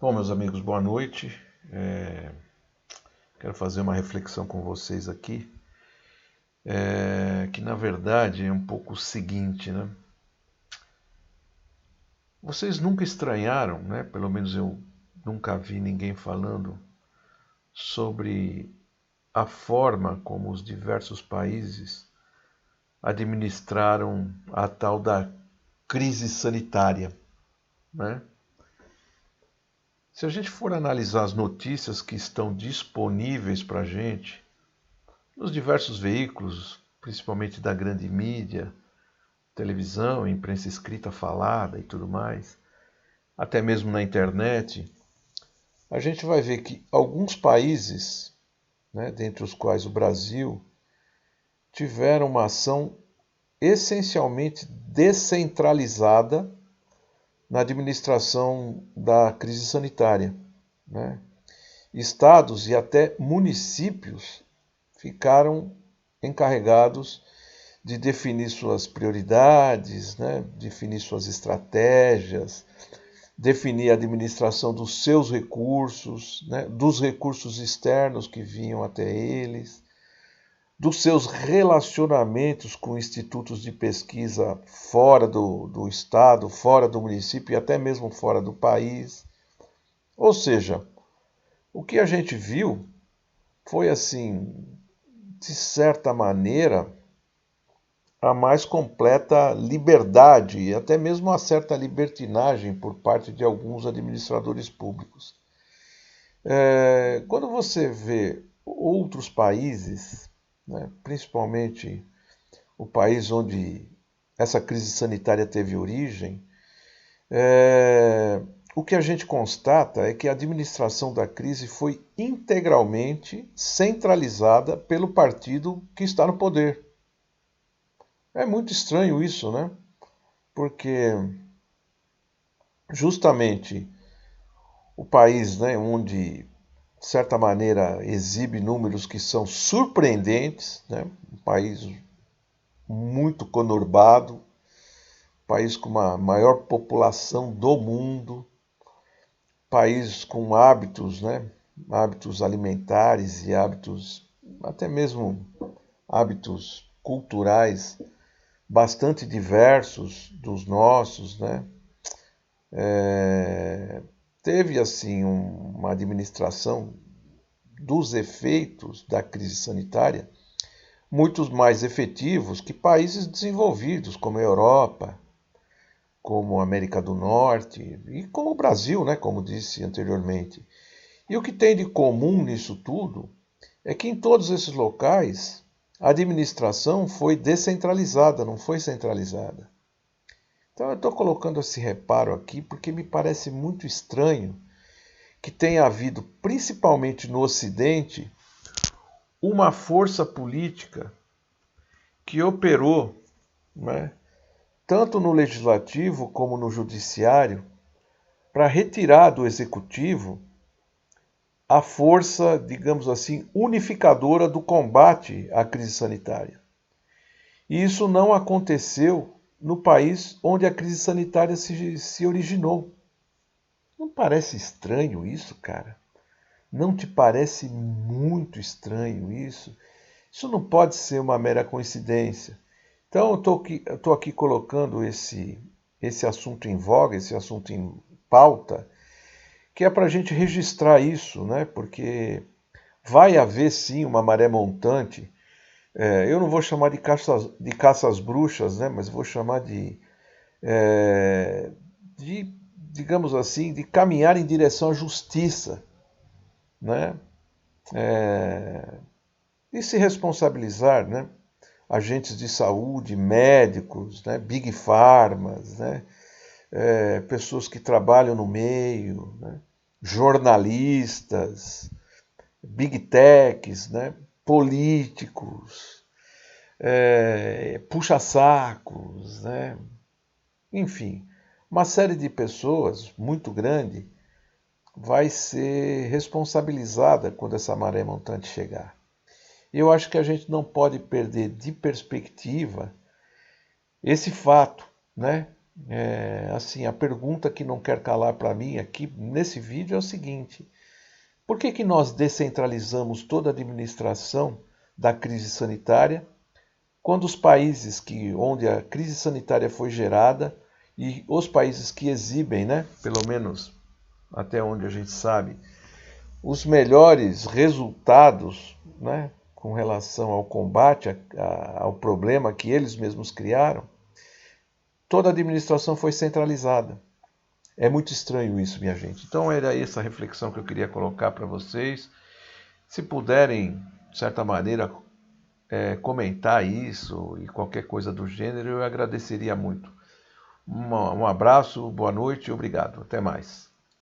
Bom, meus amigos, boa noite. Quero fazer uma reflexão com vocês aqui, que na verdade é um pouco o seguinte, né? Vocês nunca estranharam, né? Pelo menos eu nunca vi ninguém falando sobre a forma como os diversos países administraram a tal da crise sanitária, né? Se a gente for analisar as notícias que estão disponíveis para a gente, nos diversos veículos, principalmente da grande mídia, televisão, imprensa escrita falada e tudo mais, até mesmo na internet, a gente vai ver que alguns países, né, dentre os quais o Brasil, tiveram uma ação essencialmente descentralizada na administração da crise sanitária, né? Estados e até municípios ficaram encarregados de definir suas prioridades, né? Definir suas estratégias, definir a administração dos seus recursos, né? Dos recursos externos que vinham até eles, dos seus relacionamentos com institutos de pesquisa fora do estado, fora do município e até mesmo fora do país. Ou seja, o que a gente viu foi assim, de certa maneira, a mais completa liberdade e até mesmo uma certa libertinagem por parte de alguns administradores públicos. Quando você vê outros países, né, principalmente o país onde essa crise sanitária teve origem, o que a gente constata é que a administração da crise foi integralmente centralizada pelo partido que está no poder. É muito estranho isso, né? Porque justamente o país, né, onde, de certa maneira, exibe números que são surpreendentes, né? Um país muito conurbado, um país com uma maior população do mundo, país com hábitos, né? Hábitos alimentares e hábitos, até mesmo hábitos culturais bastante diversos dos nossos, né? Teve assim uma administração dos efeitos da crise sanitária muito mais efetivos que países desenvolvidos como a Europa, como a América do Norte e como o Brasil, né, como disse anteriormente. E o que tem de comum nisso tudo é que em todos esses locais a administração foi descentralizada, não foi centralizada. Então eu estou colocando esse reparo aqui porque me parece muito estranho que tenha havido, principalmente no Ocidente, uma força política que operou, né, tanto no legislativo como no judiciário, para retirar do executivo a força, digamos assim, unificadora do combate à crise sanitária. E isso não aconteceu no país onde a crise sanitária se originou. Não parece estranho isso, cara? Não te parece muito estranho isso? Isso não pode ser uma mera coincidência. Então eu estou aqui colocando esse assunto em voga, esse assunto em pauta, que é para a gente registrar isso, né? Porque vai haver sim uma maré montante. Eu não vou chamar de caça às bruxas, né? Mas vou chamar de, digamos assim, de caminhar em direção à justiça, né? E se responsabilizar, né? Agentes de saúde, médicos, né? Big Pharmas, né? Pessoas que trabalham no meio, né? Jornalistas, Big Techs, né? Políticos, puxa-sacos, né? Enfim, uma série de pessoas muito grande vai ser responsabilizada quando essa maré montante chegar. E eu acho que a gente não pode perder de perspectiva esse fato, né? assim, a pergunta que não quer calar para mim aqui nesse vídeo é o seguinte: por que que nós descentralizamos toda a administração da crise sanitária quando os países onde a crise sanitária foi gerada e os países que exibem, né, pelo menos até onde a gente sabe, os melhores resultados, né, com relação ao combate ao problema que eles mesmos criaram, toda a administração foi centralizada. É muito estranho isso, minha gente. Então era essa reflexão que eu queria colocar para vocês. Se puderem, de certa maneira, comentar isso e qualquer coisa do gênero, eu agradeceria muito. Um abraço, boa noite e obrigado. Até mais.